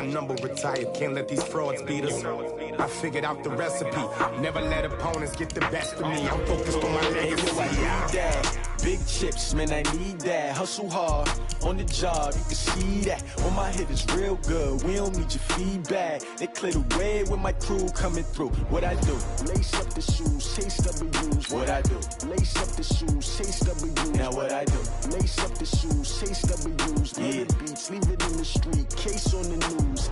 number retired. Can't let these frauds beat us. I figured out the recipe. Never let opponents get the best of me. I'm focused on my legacy. I need that. Big chips, man, I need that. Hustle hard on the job, you can see that. When my hit is real good, we don't need your feedback. They clear the way when my crew coming through. What I do? Lace up the shoes, chase W's. What I do? Lace up the shoes, chase W's. Now what I do? Lace up the shoes, chase W's. Yeah. The beats, leave it in the street, case on the news.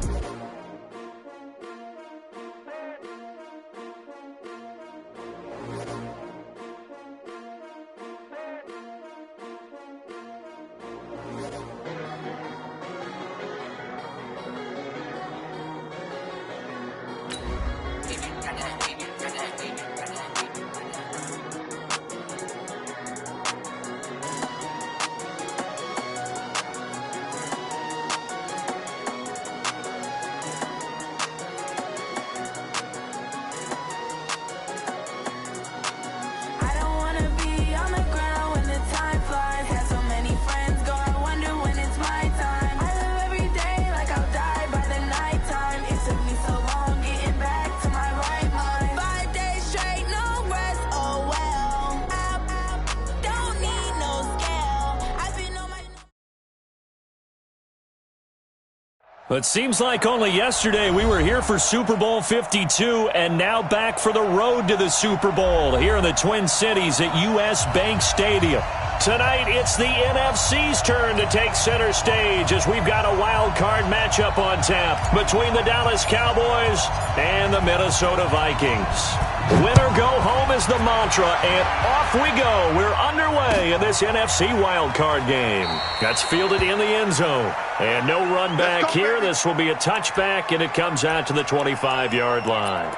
It seems like only yesterday we were here for Super Bowl 52 and now back for the road to the Super Bowl here in the Twin Cities at US Bank Stadium. Tonight, it's the NFC's turn to take center stage as we've got a wild card matchup on tap between the Dallas Cowboys and the Minnesota Vikings. Win or go home is the mantra, and off we go. We're underway in this NFC wildcard game. That's fielded in the end zone. And no run back here. This will be a touchback, and it comes out to the 25-yard line.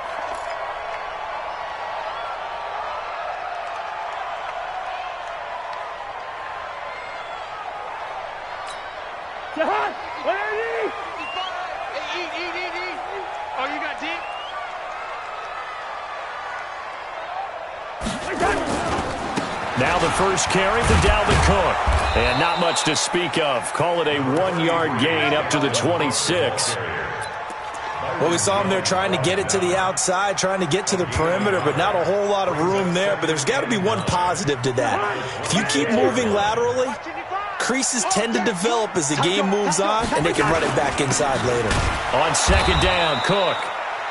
Oh, you got deep? Now the first carry for Dalvin Cook. And not much to speak of. Call it a 1-yard gain up to the 26. Well, we saw him there trying to get it to the outside, trying to get to the perimeter, but not a whole lot of room there. But there's got to be one positive to that. If you keep moving laterally, creases tend to develop as the game moves on, and they can run it back inside later. On second down, Cook.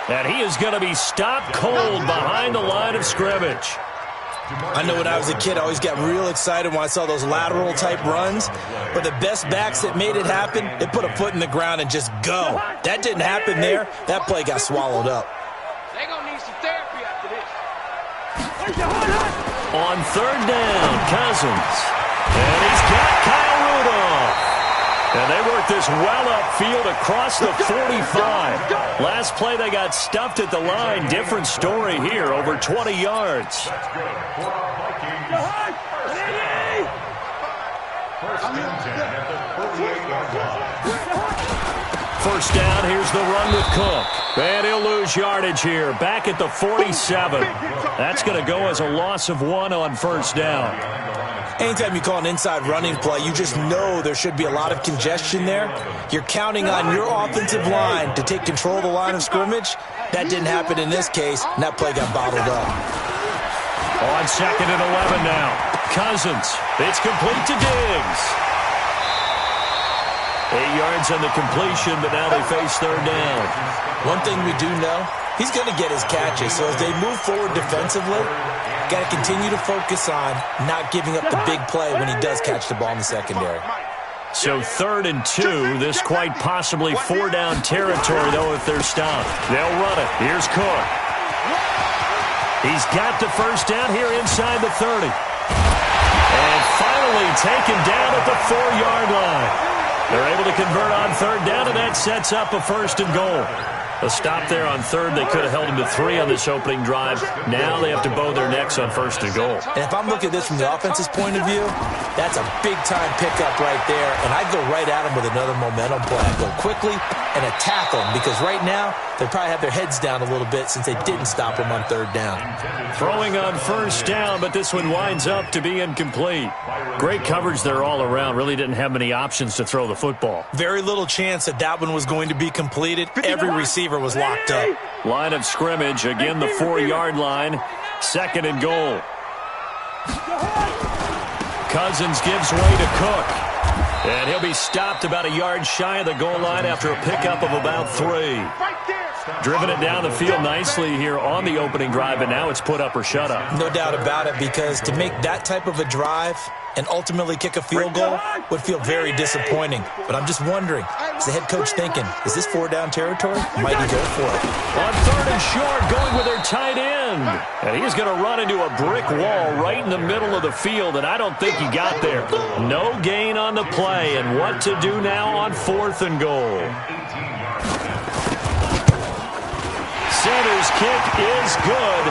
And he is going to be stopped cold behind the line of scrimmage. I know when I was a kid, I always got real excited when I saw those lateral-type runs. But the best backs that made it happen, they put a foot in the ground and just go. That didn't happen there. That play got swallowed up. They're going to need some therapy after this. On third down, Cousins. And he's got Kyle Rudolph. And they work this well upfield across the 45. Last play, they got stuffed at the line. Different story here, over 20 yards. First down, here's the run with Cook. And he'll lose yardage here, back at the 47. That's going to go as a loss of 1 on first down. Anytime you call an inside running play, you just know there should be a lot of congestion there. You're counting on your offensive line to take control of the line of scrimmage. That didn't happen in this case, and that play got bottled up. On second and 11 now. Cousins. It's complete to Diggs. 8 yards on the completion, but now they face third down. One thing we do know, he's going to get his catches. So as they move forward defensively, got to continue to focus on not giving up the big play when he does catch the ball in the secondary. So 3rd and 2, this quite possibly 4-down territory, though, if they're stopped. They'll run it. Here's Cook. He's got the first down here inside the 30. And finally taken down at the 4-yard line. They're able to convert on third down, and that sets up a 1st and goal. A stop there on third. They could have held him to 3 on this opening drive. Now they have to bow their necks on 1st and goal. And if I'm looking at this from the offense's point of view, that's a big-time pickup right there. And I go right at him with another momentum play. I go quickly and attack him because right now they probably have their heads down a little bit since they didn't stop them on third down. Throwing on first down, but this one winds up to be incomplete. Great coverage there all around. Really didn't have many options to throw the football. Very little chance that one was going to be completed. Every receiver was locked up. Line of scrimmage, again the 4-yard line. Second and goal. Cousins gives way to Cook. And he'll be stopped about a yard shy of the goal line after a pickup of about 3. Driven it down the field nicely here on the opening drive, and now it's put up or shut up. No doubt about it, because to make that type of a drive and ultimately kick a field goal would feel very disappointing. But I'm just wondering, is the head coach thinking, is this 4-down territory? Might he go for it? On third and short, going with their tight end. And he's going to run into a brick wall right in the middle of the field, and I don't think he got there. No gain on the play, and what to do now on 4th and goal. Center's kick is good.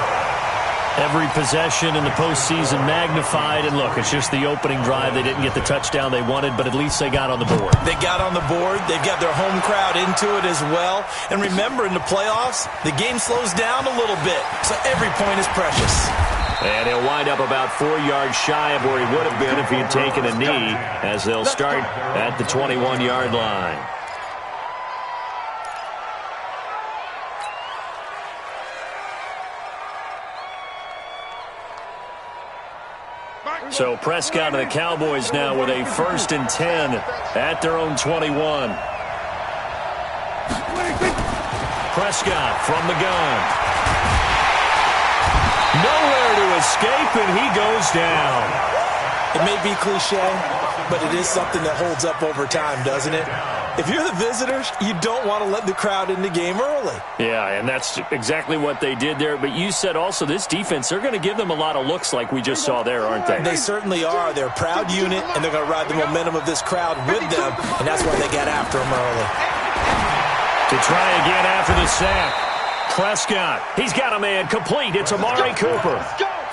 Every possession in the postseason magnified. And look, it's just the opening drive. They didn't get the touchdown they wanted, but at least they got on the board. They got on the board. They've got their home crowd into it as well. And remember, in the playoffs, the game slows down a little bit. So every point is precious. And he'll wind up about 4 yards shy of where he would have been if he had taken a knee, as they'll start at the 21-yard line. So Prescott and the Cowboys now with a 1st and 10 at their own 21. Prescott from the gun. Nowhere to escape, and he goes down. It may be cliche, but it is something that holds up over time, doesn't it? If you're the visitors, you don't want to let the crowd in the game early. Yeah, and that's exactly what they did there. But you said also this defense, they're going to give them a lot of looks like we just saw there, aren't they? They certainly are. They're a proud unit, and they're going to ride the momentum of this crowd with them, and that's why they got after them early. To try again after the sack. Prescott, he's got a man complete. It's Amari Cooper.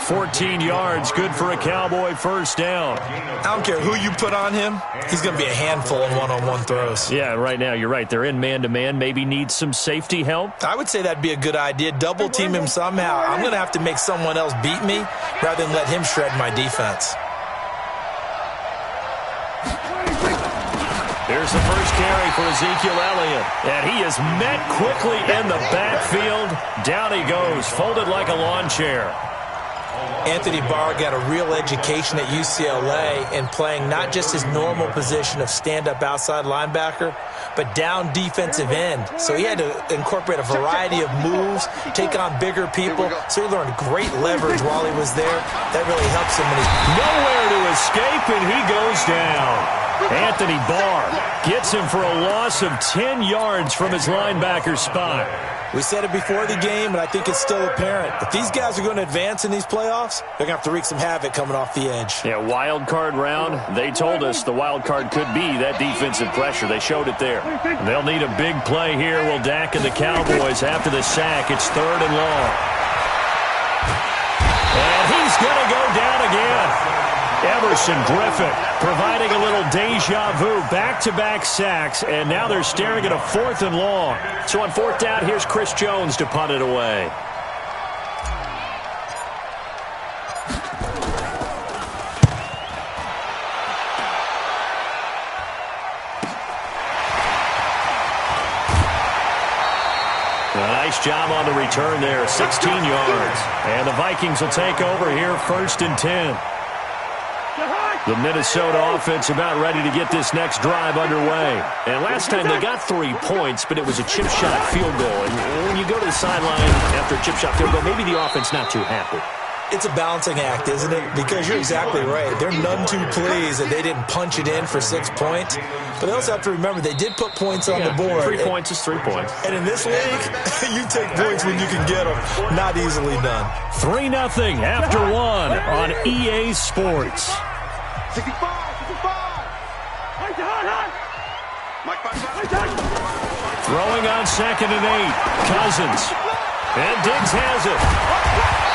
14 yards, good for a Cowboy first down. I don't care who you put on him. He's going to be a handful in one-on-one throws. Yeah, right now, you're right. They're in man-to-man. Maybe need some safety help. I would say that'd be a good idea. Double team him somehow. I'm going to have to make someone else beat me rather than let him shred my defense. Here's the first carry for Ezekiel Elliott. And he is met quickly in the backfield. Down he goes, folded like a lawn chair. Anthony Barr got a real education at UCLA in playing not just his normal position of stand-up outside linebacker, but down defensive end. So he had to incorporate a variety of moves, take on bigger people. So he learned great leverage while he was there. That really helps him. Nowhere to escape, and he goes down. Anthony Barr gets him for a loss of 10 yards from his linebacker spot. We said it before the game, and I think it's still apparent. If these guys are going to advance in these playoffs, they're going to have to wreak some havoc coming off the edge. Yeah, wild card round. They told us the wild card could be that defensive pressure. They showed it there. They'll need a big play here. Will Dak and the Cowboys after the sack. It's 3rd and long. And he's going to go down again. Everson Griffin providing a little deja vu, back-to-back sacks, and now they're staring at a 4th and long. So on 4th down, here's Chris Jones to punt it away. Nice job on the return there, 16 yards. And the Vikings will take over here, 1st and 10. The Minnesota offense about ready to get this next drive underway. And last time they got 3 points, but it was a chip shot field goal. And when you go to the sideline after a chip shot field goal, maybe the offense not too happy. It's a balancing act, isn't it? Because you're exactly right. They're none too pleased that they didn't punch it in for 6 points. But they also have to remember they did put points on the board. 3 points is 3 points. And in this league, you take points when you can get them. Not easily done. 3-0 after 1 on EA Sports. 65. Throwing on 2nd and 8. Cousins. And Diggs has it.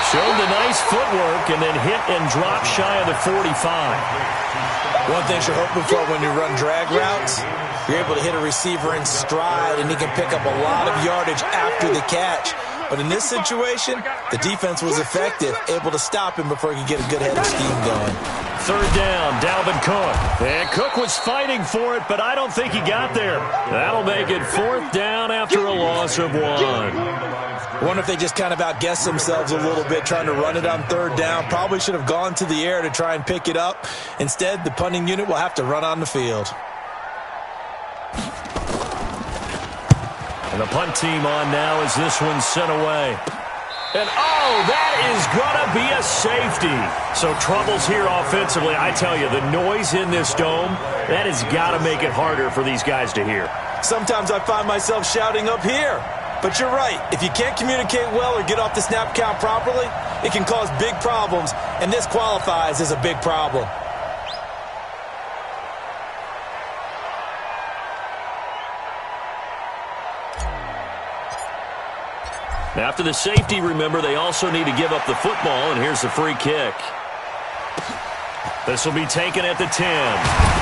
Showed the nice footwork and then hit and dropped shy of the 45. One thing you're hoping for when you run drag routes, you're able to hit a receiver in stride, and he can pick up a lot of yardage after the catch. But in this situation, the defense was effective, able to stop him before he could get a good head of steam going. Third down, Dalvin Cook. And Cook was fighting for it, but I don't think he got there. That'll make it fourth down after a loss of 1. I wonder if they just kind of outguessed themselves a little bit trying to run it on third down. Probably should have gone to the air to try and pick it up. Instead, the punting unit will have to run on the field. And the punt team on now as this one's sent away. And, oh, that is going to be a safety. So troubles here offensively. I tell you, the noise in this dome, that has got to make it harder for these guys to hear. Sometimes I find myself shouting up here. But you're right. If you can't communicate well or get off the snap count properly, it can cause big problems, and this qualifies as a big problem. After the safety, remember, they also need to give up the football, and here's the free kick. This will be taken at the 10.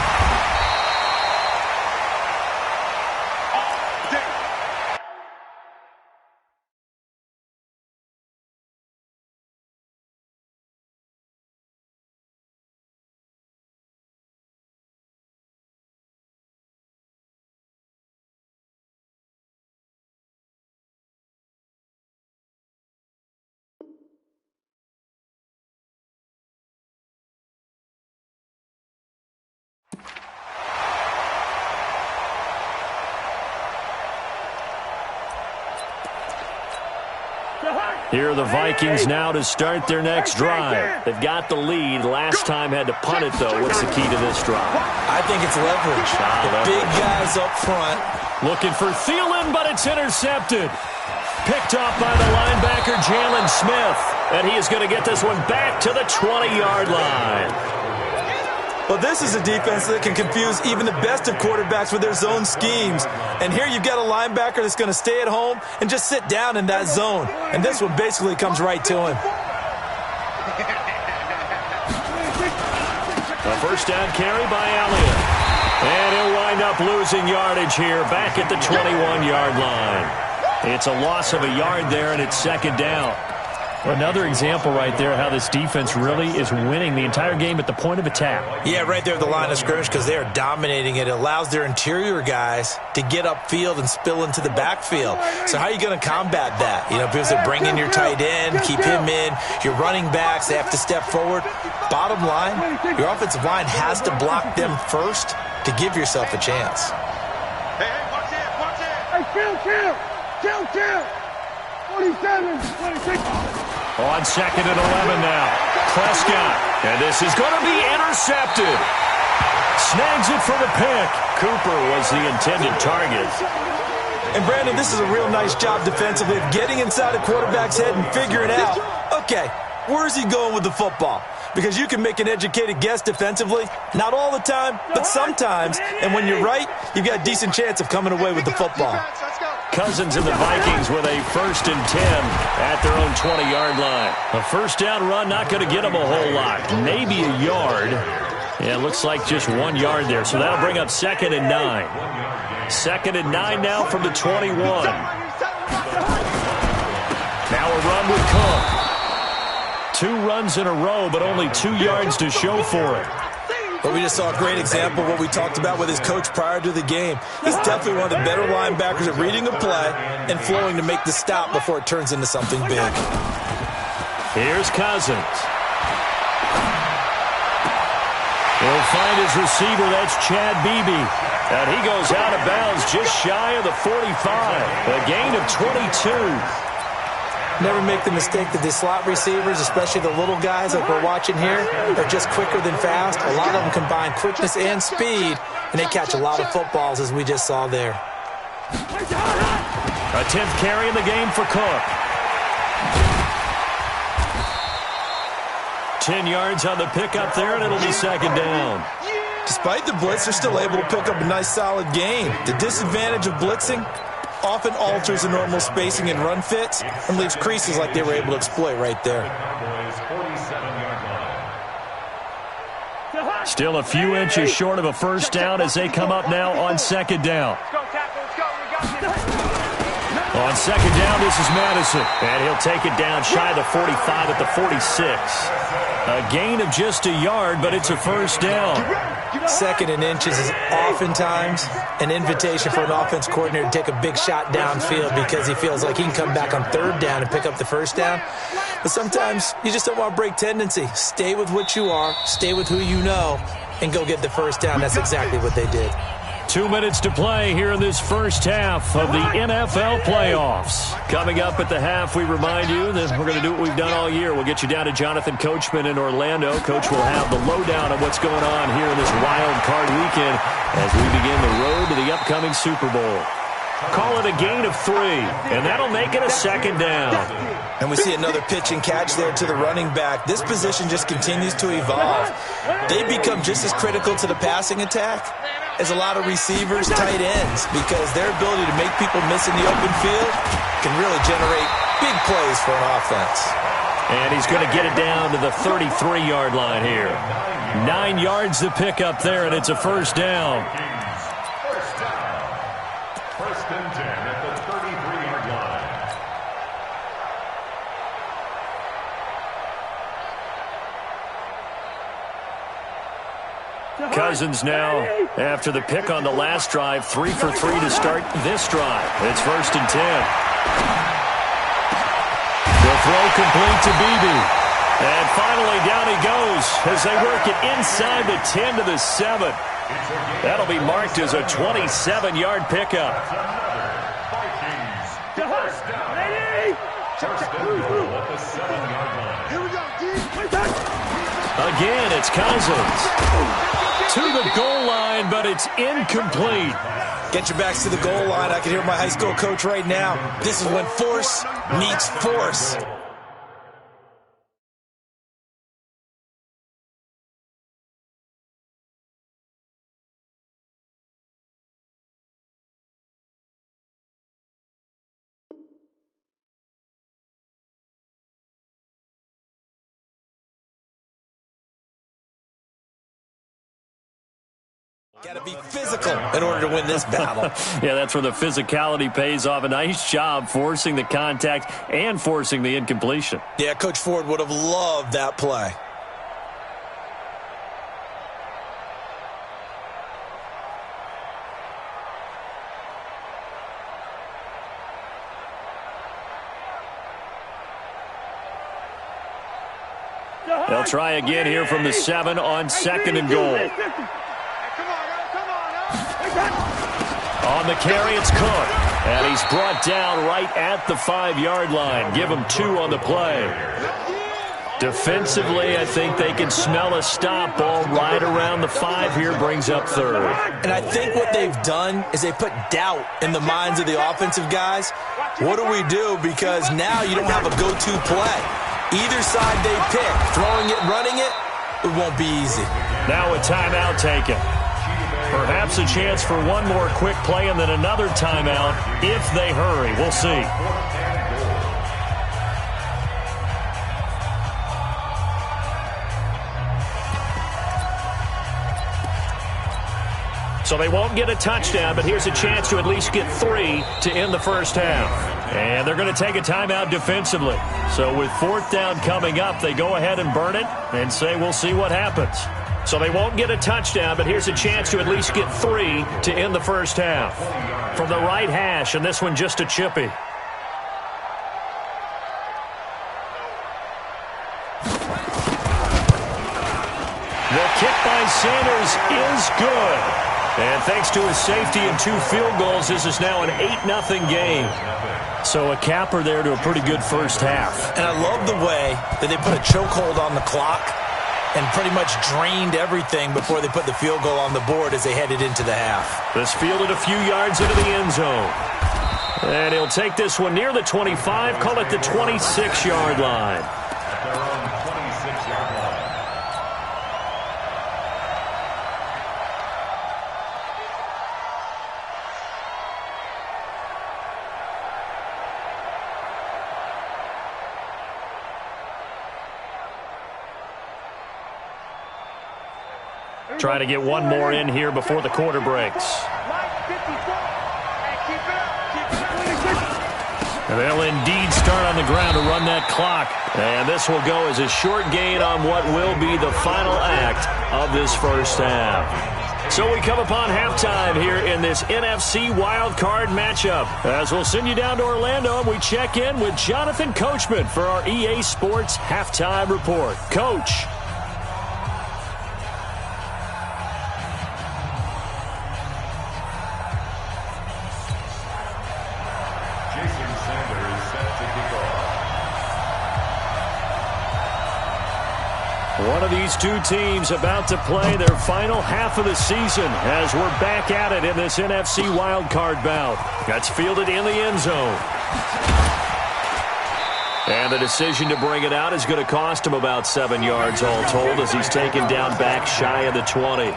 Here are the Vikings now to start their next drive. They've got the lead. Last time had to punt it, though. What's the key to this drive? I think it's leverage. The big guys up front. Looking for Thielen, but it's intercepted. Picked off by the linebacker, Jalen Smith. And he is going to get this one back to the 20-yard line. Well, this is a defense that can confuse even the best of quarterbacks with their zone schemes. And here you've got a linebacker that's going to stay at home and just sit down in that zone. And this one basically comes right to him. A first down carry by Elliott. And he'll wind up losing yardage here back at the 21-yard line. It's a loss of a yard there, and it's second down. Another example right there how this defense really is winning the entire game at the point of attack. Yeah, right there at the line of scrimmage because they are dominating it. It allows their interior guys to get upfield and spill into the backfield. So how are you going to combat that? You know, because they bring in your tight end, keep him in. Your running backs, they have to step forward. Bottom line, your offensive line has to block them first to give yourself a chance. Hey, watch it, watch it. Hey, chill. 47, 26. On second and 11 now. Prescott. And this is going to be intercepted. Snags it for the pick. Cooper was the intended target. And, Brandon, this is a real nice job defensively of getting inside a quarterback's head and figuring out, okay, where's he going with the football? Because you can make an educated guess defensively. Not all the time, but sometimes. And when you're right, you've got a decent chance of coming away with the football. Cousins and the Vikings with a 1st and 10 at their own 20-yard line. A first down run, not going to get them a whole lot. Maybe a yard. Yeah, it looks like just 1 yard there. So that'll bring up 2nd and 9. 2nd and 9 now from the 21. Now a run with Cook. 2 runs in a row, but only 2 yards to show for it. But we just saw a great example of what we talked about with his coach prior to the game. He's definitely one of the better linebackers at reading a play and flowing to make the stop before it turns into something big. Here's Cousins. He'll find his receiver. That's Chad Beebe. And he goes out of bounds just shy of the 45. A gain of 22. Never make the mistake that the slot receivers, especially the little guys like we're watching here, are just quicker than fast. A lot of them combine quickness and speed, and they catch a lot of footballs, as we just saw there. A 10th carry in the game for Cook. 10 yards on the pickup there, and it'll be 2nd down. Despite the blitz, they're still able to pick up a nice, solid gain. The disadvantage of blitzing often alters the normal spacing and run fits and leaves creases like they were able to exploit right there. Still a few inches short of a first down as they come up now on second down. On second down, this is Madison. And he'll take it down shy of the 45 at the 46. A gain of just a yard, but it's a first down. Second and inches is oftentimes an invitation for an offense coordinator to take a big shot downfield because he feels like he can come back on third down and pick up the first down. But sometimes you just don't want to break tendency. Stay with what you are, stay with who you know, and go get the first down. That's exactly what they did. 2 minutes to play here in this first half of the NFL playoffs. Coming up at the half, we remind you that we're going to do what we've done all year. We'll get you down to Jonathan Coachman in Orlando. Coach will have the lowdown on what's going on here in this wild card weekend as we begin the road to the upcoming Super Bowl. Call it a gain of 3, and that'll make it a second down. And we see another pitch and catch there to the running back. This position just continues to evolve. They become just as critical to the passing attack as a lot of receivers, tight ends, because their ability to make people miss in the open field can really generate big plays for an offense. And he's going to get it down to the 33-yard line here. 9 yards to pick up there, and it's a first down. First and 10 at the 33-yard line. Cousins now, after the pick on the last drive, 3 for 3 to start this drive. It's first and 10. The throw complete to Beebe. And finally down he goes as they work it inside the 10 to the 7. That'll be marked as a 27-yard pickup. Again, it's Cousins. To the goal line, but it's incomplete. Get your backs to the goal line. I can hear my high school coach right now. This is when force meets force. Got to be physical in order to win this battle. Yeah, that's where the physicality pays off. A nice job forcing the contact and forcing the incompletion. Yeah, Coach Ford would have loved that play. They'll try again here from the 7 on second and goal. On the carry, it's Cook. And he's brought down right at the 5-yard line. Give him 2 on the play. Defensively, I think they can smell a stop ball right around the 5 here. Brings up third. And I think what they've done is they put doubt in the minds of the offensive guys. What do we do? Because now you don't have a go-to play. Either side they pick, throwing it, running it, it won't be easy. Now a timeout taken. Perhaps a chance for one more quick play and then another timeout if they hurry. We'll see. So they won't get a touchdown, but here's a chance to at least get 3 to end the first half. And they're going to take a timeout defensively. So with 4th down coming up, they go ahead and burn it and say we'll see what happens. So they won't get a touchdown, but here's a chance to at least get 3 to end the first half. From the right hash, and this one just a chippy. The kick by Sanders is good. And thanks to his safety and 2 field goals, this is now an 8-0 game. So a capper there to a pretty good first half. And I love the way that they put a chokehold on the clock and pretty much drained everything before they put the field goal on the board as they headed into the half. This fielded a few yards into the end zone. And he'll take this one near the 25, call it the 26-yard line. Trying to get one more in here before the quarter breaks. And they'll indeed start on the ground to run that clock. And this will go as a short gain on what will be the final act of this first half. So we come upon halftime here in this NFC wildcard matchup. As we'll send you down to Orlando, and we check in with Jonathan Coachman for our EA Sports Halftime Report. Coach. One of these two teams about to play their final half of the season as we're back at it in this NFC wildcard bout. That's fielded in the end zone. And the decision to bring it out is going to cost him about 7 yards all told as he's taken down back shy of the 20.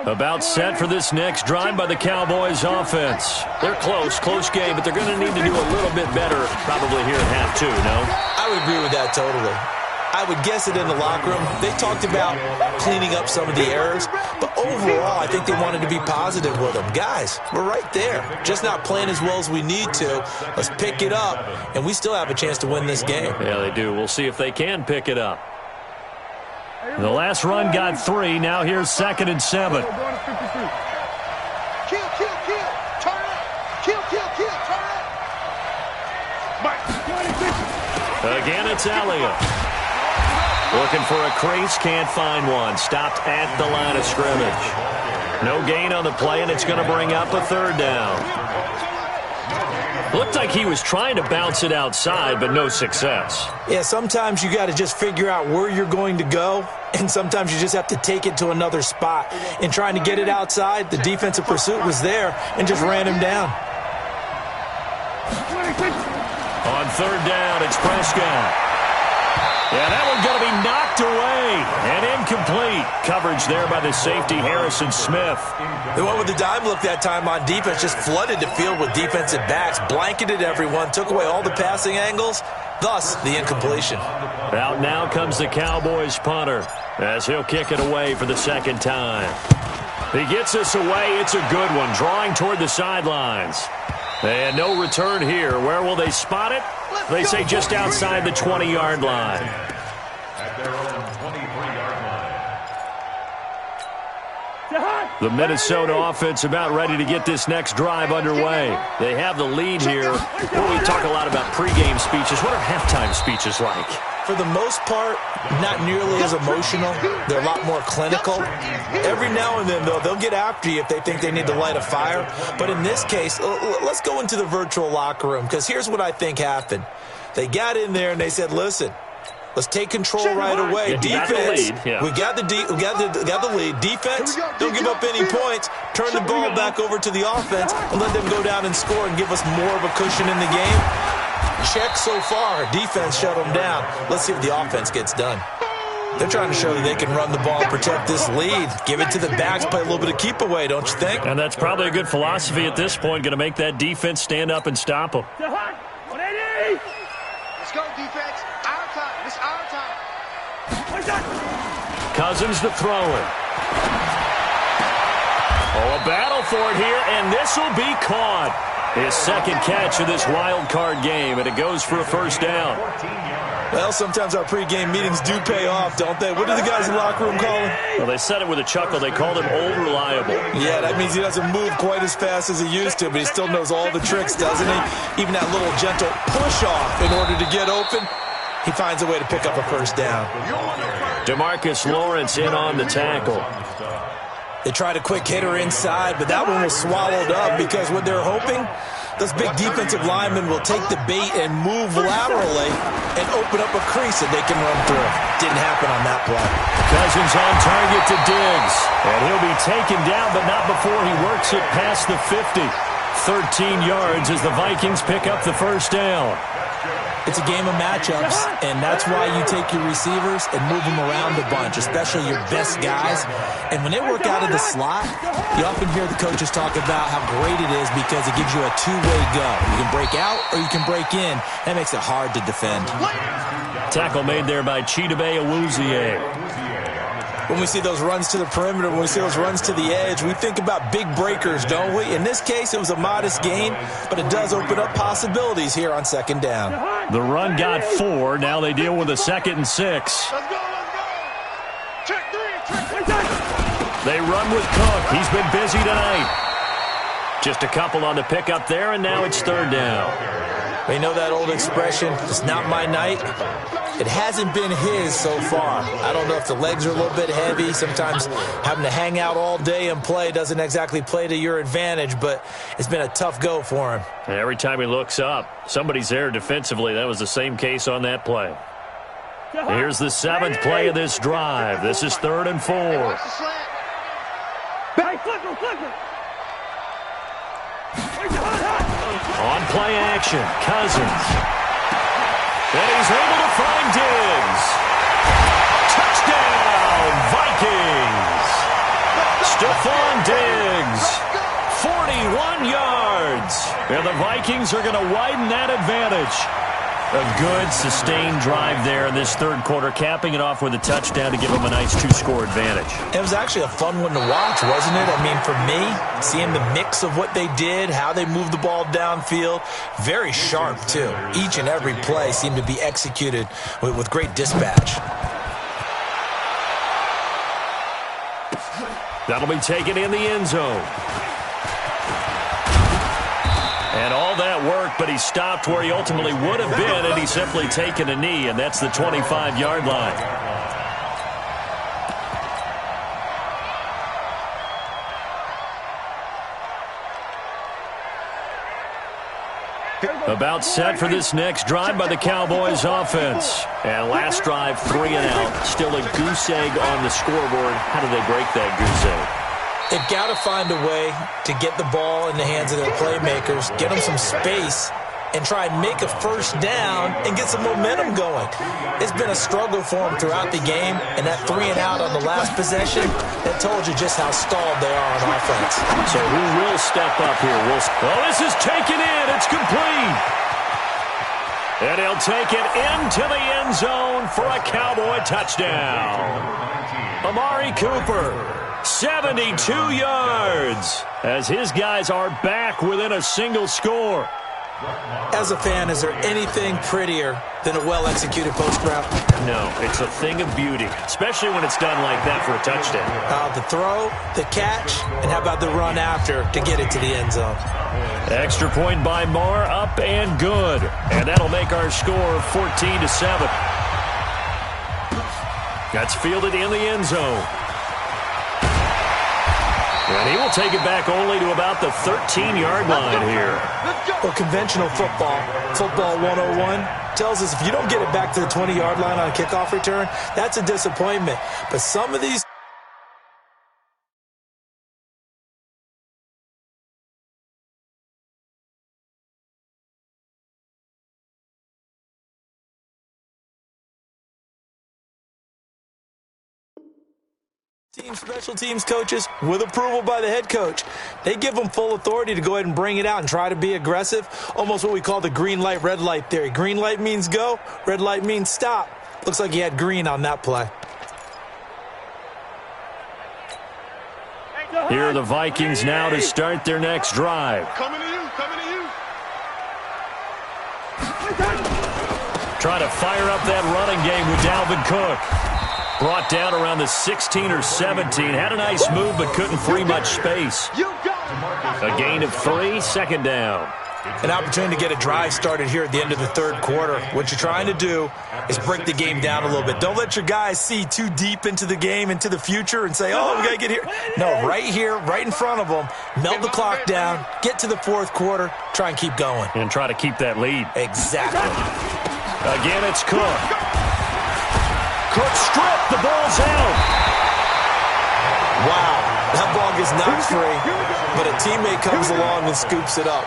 About set for this next drive by the Cowboys offense. They're close game, but they're going to need to do a little bit better probably here at half two, no? I would agree with that totally. I would guess it in the locker room. They talked about cleaning up some of the errors, but overall I think they wanted to be positive with them. Guys, we're right there. Just not playing as well as we need to. Let's pick it up, and we still have a chance to win this game. Yeah, they do. We'll see if they can pick it up. The last run got 3. Now here's 2nd and 7. Kill, turn it. Kill, turn it. Again, it's Elliott. Looking for a crease, can't find one. Stopped at the line of scrimmage. No gain on the play, and it's going to bring up a 3rd down. Looked like he was trying to bounce it outside, but no success. Yeah, sometimes you got to just figure out where you're going to go, and sometimes you just have to take it to another spot. In trying to get it outside, the defensive pursuit was there and just ran him down. On 3rd down, it's Prescott. Yeah, that one's going to be knocked away and incomplete. Coverage there by the safety, Harrison Smith. The one with the dime look that time on defense just flooded the field with defensive backs, blanketed everyone, took away all the passing angles, thus the incompletion. Out now comes the Cowboys punter as he'll kick it away for the 2nd time. He gets this away. It's a good one, drawing toward the sidelines. And no return here. Where will they spot it? They say just outside the 20-yard line. At their own 23-yard line. The Minnesota offense about ready to get this next drive underway. They have the lead here. Well, we talk a lot about pregame speeches. What are halftime speeches like? For the most part, not nearly as emotional. They're a lot more clinical. Every now and then, though, they'll get after you if they think they need to light a fire. But in this case, let's go into the virtual locker room, because here's what I think happened. They got in there and they said, listen, let's take control right away. Defense, we got the lead. Defense, don't give up any points. Turn the ball back over to the offense and let them go down and score and give us more of a cushion in the game. Check so far. Defense shut them down. Let's see if the offense gets done. They're trying to show that they can run the ball, protect this lead, give it to the backs, play a little bit of keep away, don't you think? And that's probably a good philosophy at this point, going to make that defense stand up and stop them. Let's go, defense. Our time. It's our time. Cousins the thrower. Oh, a battle for it here, and this will be caught. His 2nd catch of this wild card game, and it goes for a 1st down. Well, sometimes our pregame meetings do pay off, don't they? What do the guys in the locker room call him? Well, they said it with a chuckle. They called him old reliable. Yeah, that means he doesn't move quite as fast as he used to, but he still knows all the tricks, doesn't he? Even that little gentle push-off in order to get open, he finds a way to pick up a 1st down. DeMarcus Lawrence in on the tackle. They tried a quick hitter inside, but that one was swallowed up because what they're hoping, those big defensive linemen will take the bait and move laterally and open up a crease that they can run through. Didn't happen on that play. Cousins on target to Diggs. And he'll be taken down, but not before he works it past the 50. 13 yards as the Vikings pick up the first down. It's a game of matchups, and that's why you take your receivers and move them around a bunch, especially your best guys. And when they work out of the slot, you often hear the coaches talk about how great it is because it gives you a two-way go. You can break out or you can break in. That makes it hard to defend. Tackle made there by Chidobe Awuzie. When we see those runs to the perimeter, when we see those runs to the edge, we think about big breakers, don't we? In this case, it was a modest gain, but it does open up possibilities here on second down. The run got 4. Now they deal with a 2nd and 6. Let's go, let's go. Check 3, check. They run with Cook. He's been busy tonight. Just a couple on the pickup there, and now it's 3rd down. You know that old expression, it's not my night? It hasn't been his so far. I don't know if the legs are a little bit heavy. Sometimes having to hang out all day and play doesn't exactly play to your advantage, but it's been a tough go for him. Every time he looks up, somebody's there defensively. That was the same case on that play. Here's the 7th play of this drive. This is 3rd and 4. Watch the slant. Back, clicker. On play action, Cousins. And he's able to find Diggs. Touchdown, Vikings. Stephon Diggs, 41 yards. And the Vikings are going to widen that advantage. A good, sustained drive there in this 3rd quarter, capping it off with a touchdown to give them a nice 2-score advantage. It was actually a fun one to watch, wasn't it? I mean, for me, seeing the mix of what they did, how they moved the ball downfield, very sharp, too. Each and every play seemed to be executed with great dispatch. That'll be taken in the end zone. And all that work, but he stopped where he ultimately would have been, and he's simply taken a knee, and that's the 25-yard line. About set for this next drive by the Cowboys offense. And last drive, 3 and out. Still a goose egg on the scoreboard. How do they break that goose egg? They've got to find a way to get the ball in the hands of their playmakers, get them some space, and try and make a first down and get some momentum going. It's been a struggle for them throughout the game, and that 3 and out on the last possession, that told you just how stalled they are on offense. So who will step up here? Oh, this is taken in. It's complete. And he'll take it into the end zone for a Cowboy touchdown. Amari Cooper, 72 yards, as his guys are back within a single score. As a fan, is there anything prettier than a well-executed post route? No, it's a thing of beauty, especially when it's done like that for a touchdown. The throw, the catch, and how about the run after to get it to the end zone? Extra point by Marr, up and good. And that'll make our score 14-7. That's fielded in the end zone. And he will take it back only to about the 13-yard line here. Well, conventional football 101, tells us if you don't get it back to the 20-yard line on a kickoff return, that's a disappointment. But some of these special teams coaches, with approval by the head coach, they give them full authority to go ahead and bring it out and try to be aggressive, almost what we call the green light, red light theory. Green light means go, red light means stop. Looks like he had green on that play. Here are the Vikings now to start their next drive. Coming to you. Trying to fire up that running game with Dalvin Cook. Brought down around the 16 or 17. Had a nice move, but couldn't free much space. A gain of 3, 2nd down. An opportunity to get a drive started here at the end of the 3rd quarter. What you're trying to do is break the game down a little bit. Don't let your guys see too deep into the game, into the future, and say, oh, we got to get here. No, right here, right in front of them, melt the clock down, get to the 4th quarter, try and keep going. And try to keep that lead. Exactly. Again, it's Cook. Cook stripped. The ball's out. Wow. That ball is not free, but a teammate comes along and scoops it up.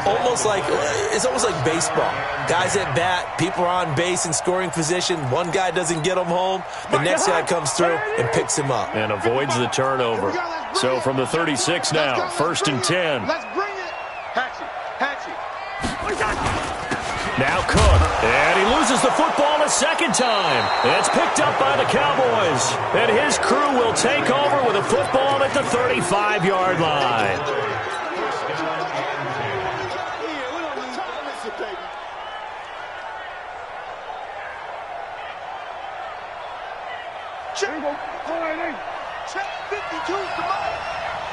It's almost like baseball. Guys at bat, people are on base in scoring position. One guy doesn't get him home. The next guy comes through and picks him up. And avoids the turnover. So from the 36 now, 1st and 10. Let's bring it. Hatchie. Now Cook, and he loses the football a second time. It's picked up by the Cowboys, and his crew will take over with a football at the 35-yard line. Check 52, come on.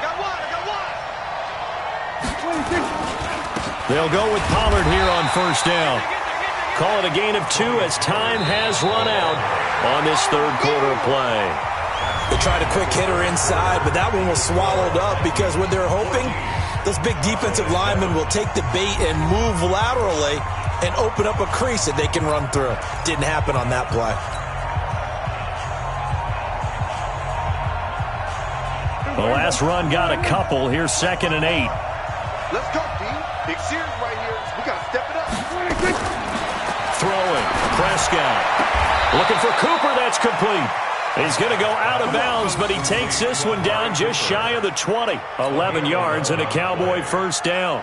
I got one. They'll go with Pollard here on 1st down. Call it a gain of 2 as time has run out on this third quarter play. They tried a quick hitter inside, but that one was swallowed up because what they're hoping, those big defensive linemen will take the bait and move laterally and open up a crease that they can run through. Didn't happen on that play. The last run got a couple. Here's 2nd and 8. Let's go, D. Big series right here. We got to step it up. Throwing. Prescott. Looking for Cooper. That's complete. He's going to go out of bounds, but he takes this one down just shy of the 20. 11 yards and a Cowboy 1st down.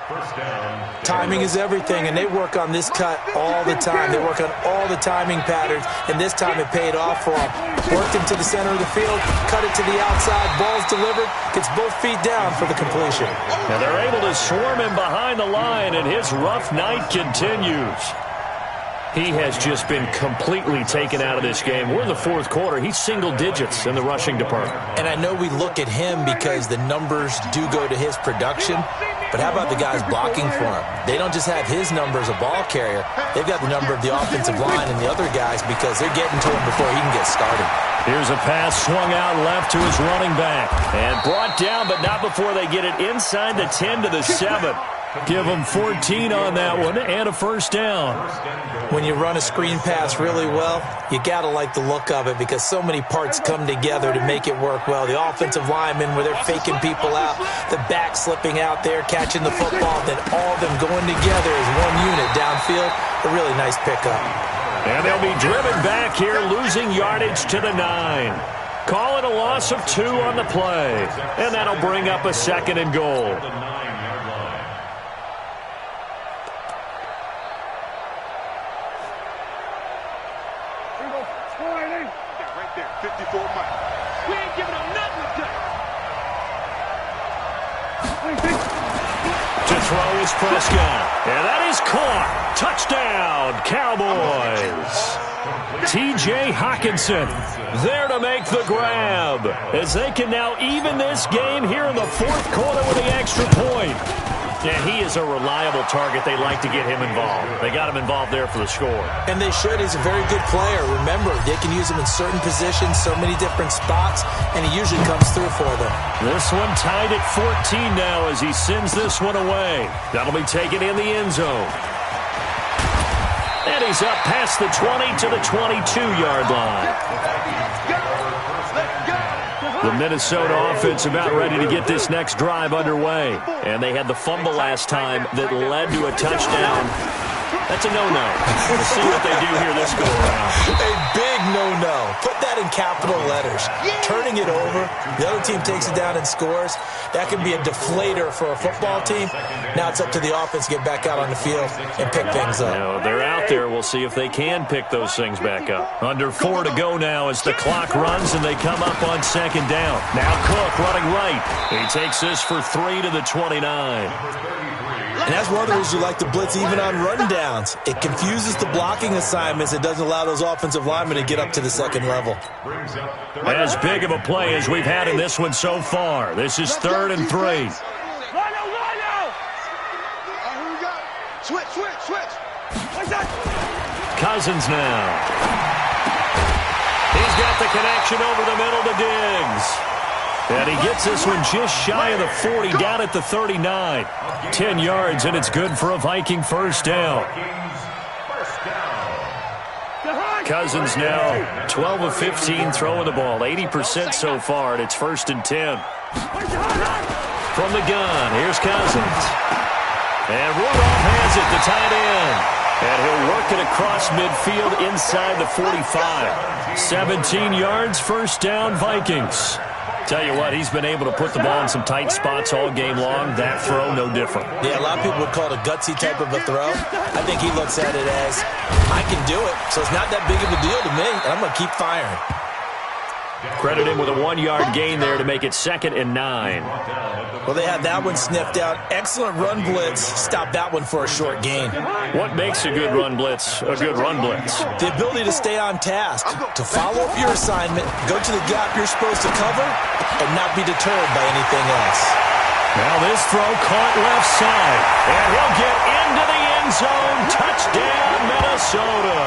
Timing is everything, and they work on this cut all the time. They work on all the timing patterns, and this time it paid off for them. Worked him to the center of the field, cut it to the outside, ball's delivered, gets both feet down for the completion. And they're able to swarm him behind the line, and his rough night continues. He has just been completely taken out of this game. We're in the 4th quarter. He's single digits in the rushing department. And I know we look at him because the numbers do go to his production, but how about the guys blocking for him? They don't just have his number as a ball carrier. They've got the number of the offensive line and the other guys because they're getting to him before he can get started. Here's a pass swung out left to his running back. And brought down, but not before they get it inside the 10 to the 7. Give them 14 on that one and a 1st down. When you run a screen pass really well, you got to like the look of it because so many parts come together to make it work well. The offensive linemen where they're faking people out, the back slipping out there, catching the football, then all of them going together as one unit downfield. A really nice pickup. And they'll be driven back here, losing yardage to the 9. Call it a loss of 2 on the play. And that'll bring up a 2nd and goal. Right there, 54 miles. We ain't giving them nothing today. To throw is Prescott. And that is caught. Touchdown, Cowboys. T.J. Hockenson there to make the grab as they can now even this game here in the 4th quarter with the extra point. And he is a reliable target. They like to get him involved. They got him involved there for the score. And they should. He's a very good player. Remember, they can use him in certain positions, so many different spots, and he usually comes through for them. This one tied at 14 now as he sends this one away. That'll be taken in the end zone. And he's up past the 20 to the 22-yard line. The Minnesota offense about ready to get this next drive underway. And they had the fumble last time that led to a touchdown. That's a no-no. We'll see what they do here this go-around. A big no-no. Put that in capital letters. Turning it over, the other team takes it down and scores. That can be a deflator for a football team. Now it's up to the offense to get back out on the field and pick things up. Now, they're out there. We'll see if they can pick those things back up. Under 4 to go now as the clock runs and they come up on 2nd down. Now Cook running right. He takes this for 3 to the 29. And that's one of the reasons you like to blitz even on rundowns. It confuses the blocking assignments. It doesn't allow those offensive linemen to get up to the 2nd level. As big of a play as we've had in this one so far. This is 3rd and 3. Here we go. Switch. Cousins now. He's got the connection over the middle to Diggs. And he gets this one just shy of the 40, down at the 39. 10 yards, and it's good for a Viking 1st down. Cousins now 12 of 15 throwing the ball, 80% so far, and it's 1st and 10. From the gun, here's Cousins. And Rudolph has it, the tight end. And he'll work it across midfield inside the 45. 17 yards, 1st down, Vikings. Tell you what, he's been able to put the ball in some tight spots all game long. That throw, no different. Yeah, a lot of people would call it a gutsy type of a throw. I think he looks at it as, I can do it, so it's not that big of a deal to me, and I'm going to keep firing. Credit him with a 1-yard gain there to make it 2nd and 9. Well, they had that one sniffed out. Excellent run blitz. Stop that one for a short gain. What makes a good run blitz a good run blitz? The ability to stay on task, to follow up your assignment, go to the gap you're supposed to cover, and not be deterred by anything else. Now this throw caught left side, and he'll get into the end zone. Touchdown, Minnesota.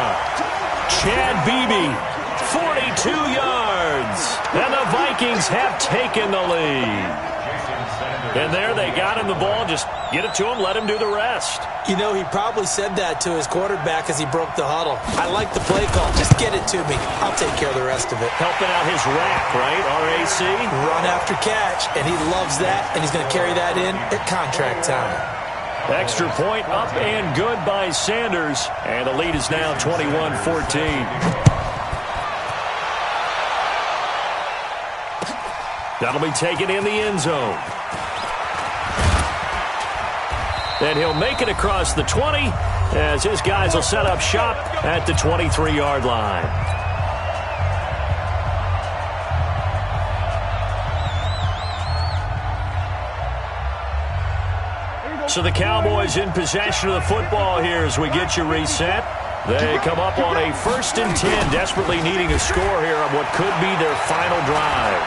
Chad Beebe, 42 yards, and the Vikings have taken the lead. And there they got him the ball. Just get it to him, let him do the rest. You know, he probably said that to his quarterback as he broke the huddle. I like the play call. Just get it to me. I'll take care of the rest of it. Helping out his rack, right? RAC? Run after catch, and he loves that, and he's going to carry that in at contract time. Extra point up and good by Sanders. And the lead is now 21-14. That'll be taken in the end zone. And he'll make it across the 20 as his guys will set up shop at the 23-yard line. So the Cowboys in possession of the football here as we get you reset. They come up on a 1st and 10, desperately needing a score here on what could be their final drive.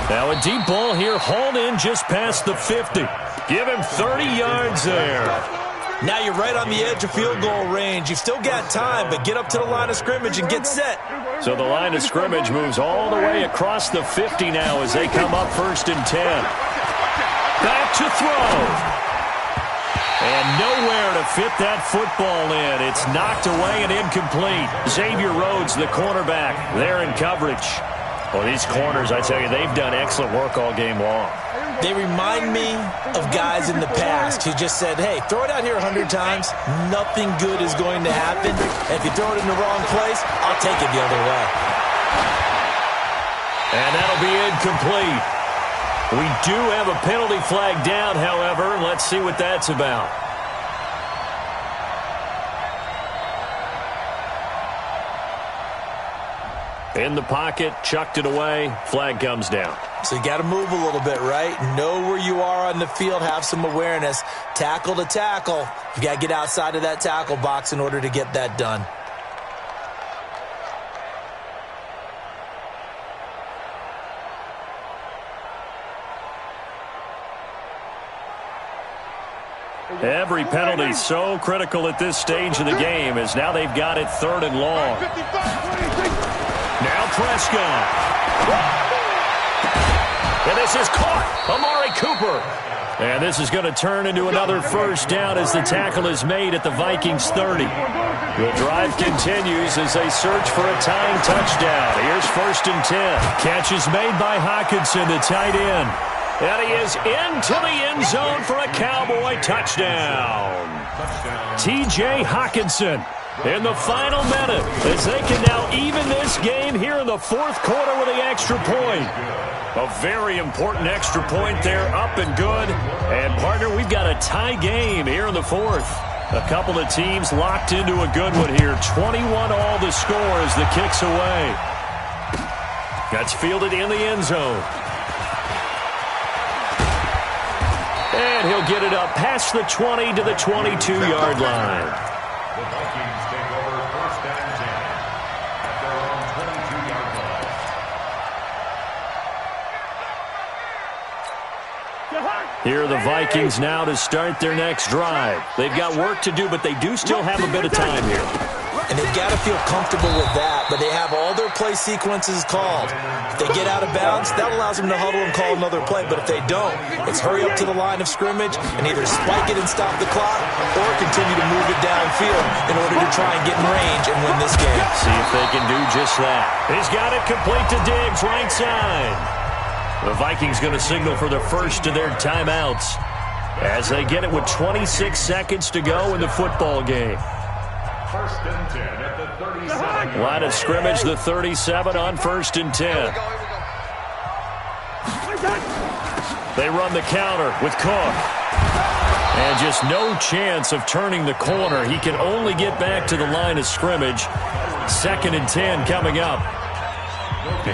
Now a deep ball here, hauled in just past the 50. Give him 30 yards there. Now you're right on the edge of field goal range. You've still got time, but get up to the line of scrimmage and get set. So the line of scrimmage moves all the way across the 50 now as they come up 1st and 10. Back to throw. And nowhere to fit that football in. It's knocked away and incomplete. Xavier Rhodes, the cornerback, there in coverage. Well, these corners, I tell you, they've done excellent work all game long. They remind me of guys in the past who just said, hey, throw it out here 100 times. Nothing good is going to happen. And if you throw it in the wrong place, I'll take it the other way. And that'll be incomplete. We do have a penalty flag down, however. Let's see what that's about. In the pocket, chucked it away, flag comes down. So you got to move a little bit, right? Know where you are on the field, have some awareness. Tackle to tackle. You got to get outside of that tackle box in order to get that done. Every penalty so critical at this stage of the game as now they've got it 3rd and long. Now Prescott. And this is caught. Amari Cooper. And this is going to turn into another 1st down as the tackle is made at the Vikings 30. The drive continues as they search for a tying touchdown. Here's 1st and 10. Catch is made by Hockenson, the tight end. And he is into the end zone for a Cowboy touchdown. T.J. Hockenson in the final minute as they can now even this game here in the 4th quarter with the extra point. A very important extra point there, up and good. And, partner, we've got a tie game here in the 4th. A couple of teams locked into a good one here. 21 all the score as the kick's away. That's fielded in the end zone. And he'll get it up past the 20 to the 22-yard line. The Vikings take over 1st and 10 at their own 22-yard line. Here are the Vikings now to start their next drive. They've got work to do, but they do still have a bit of time here. and they've got to feel comfortable with that, but they have all their play sequences called. If they get out of bounds, that allows them to huddle and call another play, but if they don't, it's hurry up to the line of scrimmage and either spike it and stop the clock or continue to move it downfield in order to try and get in range and win this game. See if they can do just that. He's got it complete to Diggs, right side. The Vikings going to signal for the first of their timeouts as they get it with 26 seconds to go in the football game. First and 10 at the 37. Line of scrimmage, the 37 on 1st and 10. They run the counter with Cook. And just no chance of turning the corner. He can only get back to the line of scrimmage. 2nd and 10 coming up.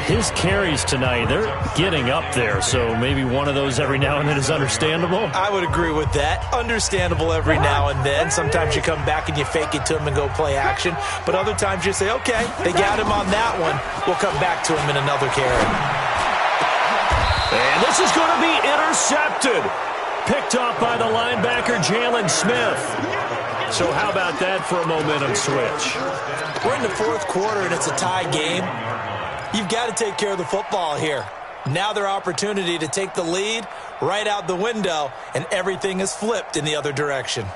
His carries tonight, they're getting up there, so maybe one of those every now and then is understandable. I would agree with that. Understandable every now and then. Sometimes you come back and you fake it to him and go play action, but other times you say, okay, they got him on that one. We'll come back to him in another carry. And this is going to be intercepted. Picked off by the linebacker, Jalen Smith. So how about that for a momentum switch? We're in the 4th quarter, and it's a tie game. You've got to take care of the football here. Now their opportunity to take the lead right out the window, and everything is flipped in the other direction.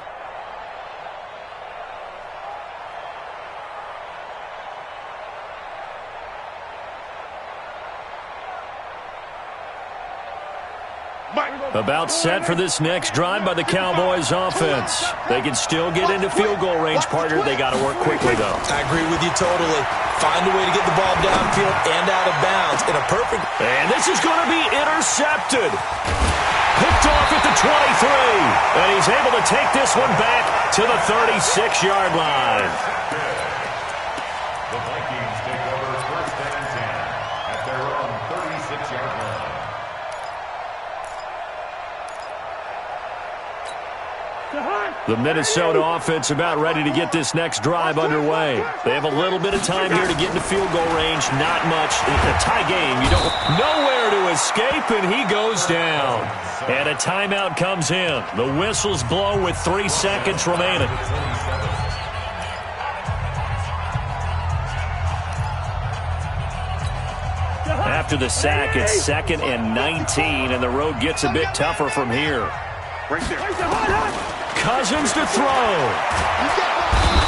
About set for this next drive by the Cowboys offense. They can still get into field goal range, partner. They got to work quickly, though. I agree with you totally. Find a way to get the ball downfield and out of bounds in a perfect... And this is going to be intercepted. Picked off at the 23. And he's able to take this one back to the 36-yard line. The Vikings take over 1st and 10 at their own 36-yard line. The Minnesota offense about ready to get this next drive underway. They have a little bit of time here to get into field goal range. Not much. In a tie game, you don't nowhere to escape, and he goes down. And a timeout comes in. The whistles blow with 3 seconds remaining. After the sack, it's 2nd and 19, and the road gets a bit tougher from here. Right there. Cousins to throw.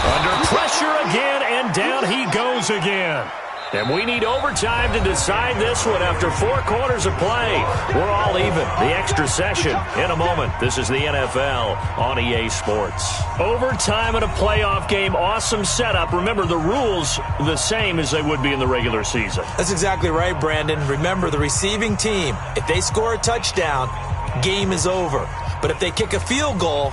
Under pressure again, and down he goes again. And we need overtime to decide this one after 4 quarters of play. We're all even. The extra session in a moment. This is the NFL on EA Sports. Overtime in a playoff game. Awesome setup. Remember, the rules the same as they would be in the regular season. That's exactly right, Brandon. Remember, the receiving team, if they score a touchdown, game is over. But if they kick a field goal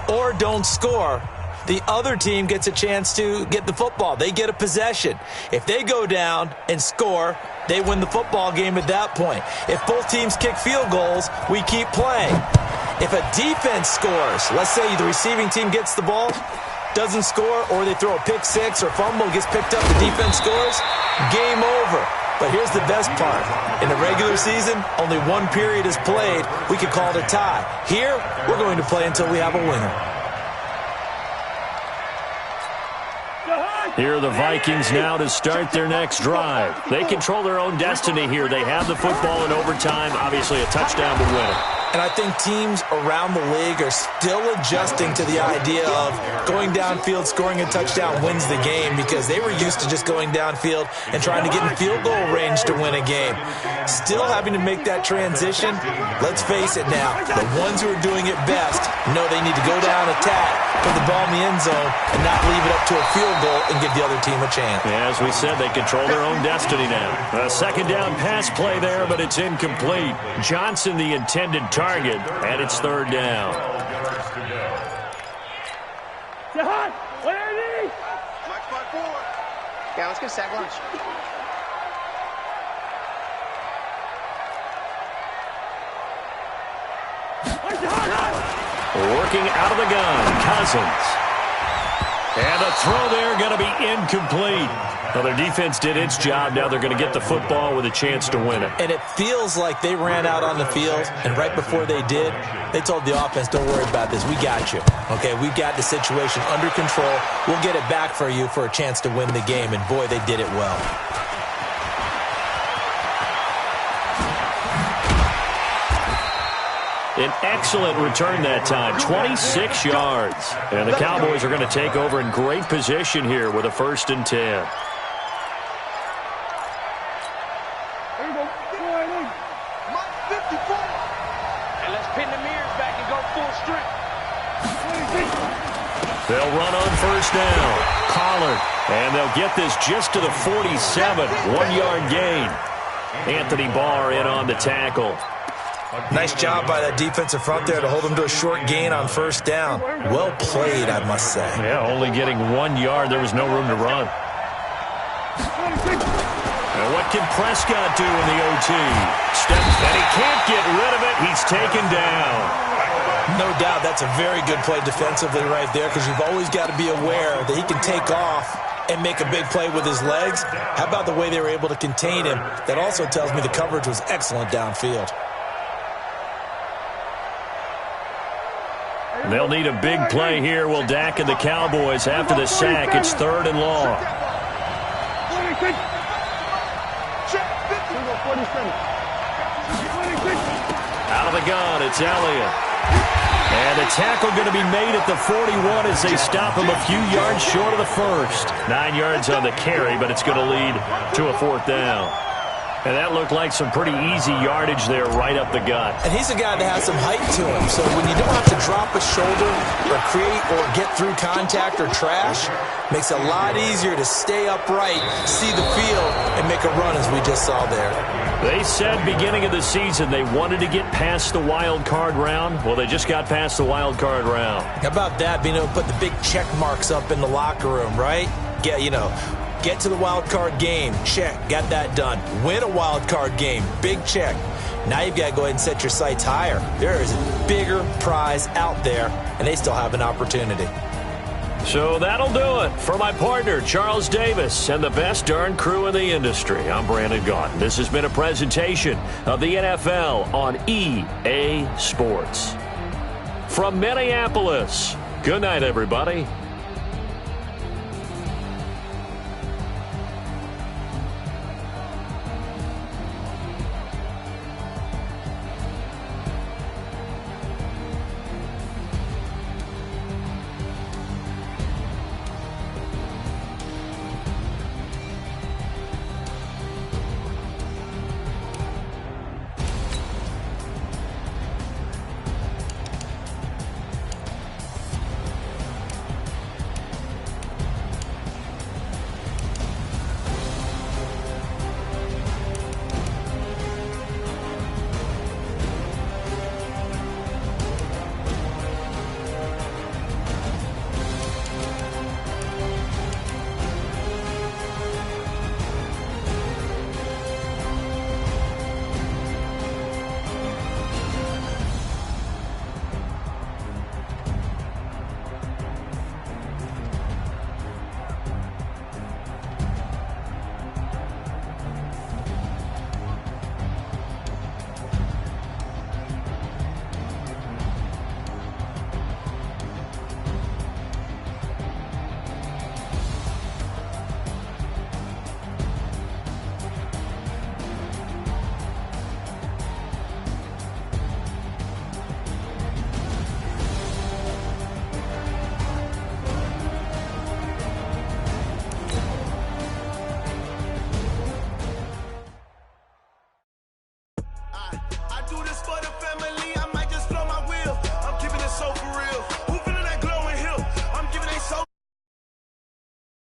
or don't score, the other team gets a chance to get the football. They get a possession. If they go down and score, they win the football game at that point. If both teams kick field goals, we keep playing. If a defense scores, let's say the receiving team gets the ball, doesn't score, or they throw a pick six or fumble, gets picked up, the defense scores, game over. But here's the best part. In the regular season, only 1 period is played. We could call it a tie. Here, we're going to play until we have a winner. Here are the Vikings now to start their next drive. They control their own destiny here. They have the football in overtime. Obviously, a touchdown would win it. And I think teams around the league are still adjusting to the idea of going downfield, scoring a touchdown wins the game, because they were used to just going downfield and trying to get in field goal range to win a game. Still having to make that transition. Let's face it now, the ones who are doing it best know they need to go down, attack, put the ball in the end zone, and not leave it up to a field goal and give the other team a chance. Yeah, as we said, they control their own destiny now. A 2nd down pass play there, but it's incomplete. Johnson, the intended target, and it's 3rd down. Yeah, let's go sack lunch. Working out of the gun, Cousins. And the throw there going to be incomplete. Well, their defense did its job. Now they're going to get the football with a chance to win it. And it feels like they ran out on the field, and right before they did, they told the offense, don't worry about this. We got you. Okay, we've got the situation under control. We'll get it back for you for a chance to win the game. And, boy, they did it well. An excellent return that time, 26 yards. And the Cowboys are going to take over in great position here with a 1st and 10. They'll run on 1st down. Pollard. And they'll get this just to the 47. 1-yard gain. Anthony Barr in on the tackle. Nice job by that defensive front there to hold them to a short gain on 1st down. Well played, I must say. Yeah, only getting 1 yard. There was no room to run. And what can Prescott do in the OT? And he can't get rid of it. He's taken down. No doubt that's a very good play defensively right there, because you've always got to be aware that he can take off and make a big play with his legs. How about the way they were able to contain him? That also tells me the coverage was excellent downfield. They'll need a big play here. Will Dak and the Cowboys after the sack. It's 3rd and long. Out of the gun, it's Elliott. And the tackle going to be made at the 41 as they stop him a few yards short of the 1st. 9 yards on the carry, but it's going to lead to a 4th down. And that looked like some pretty easy yardage there right up the gut. And he's a guy that has some height to him. So when you don't have to drop a shoulder or create or get through contact or trash, makes it a lot easier to stay upright, see the field, and make a run as we just saw there. They said beginning of the season they wanted to get past the wild card round. Well, they just got past the wild card round. How about that, being able to put the big check marks up in the locker room, right? Get to the wild card game. Check. Got that done. Win a wild card game. Big check. Now you've got to go ahead and set your sights higher. There is a bigger prize out there, and they still have an opportunity. So that'll do it for my partner, Charles Davis, and the best darn crew in the industry. I'm Brandon Gaudin. This has been a presentation of the NFL on EA Sports. From Minneapolis, good night, everybody.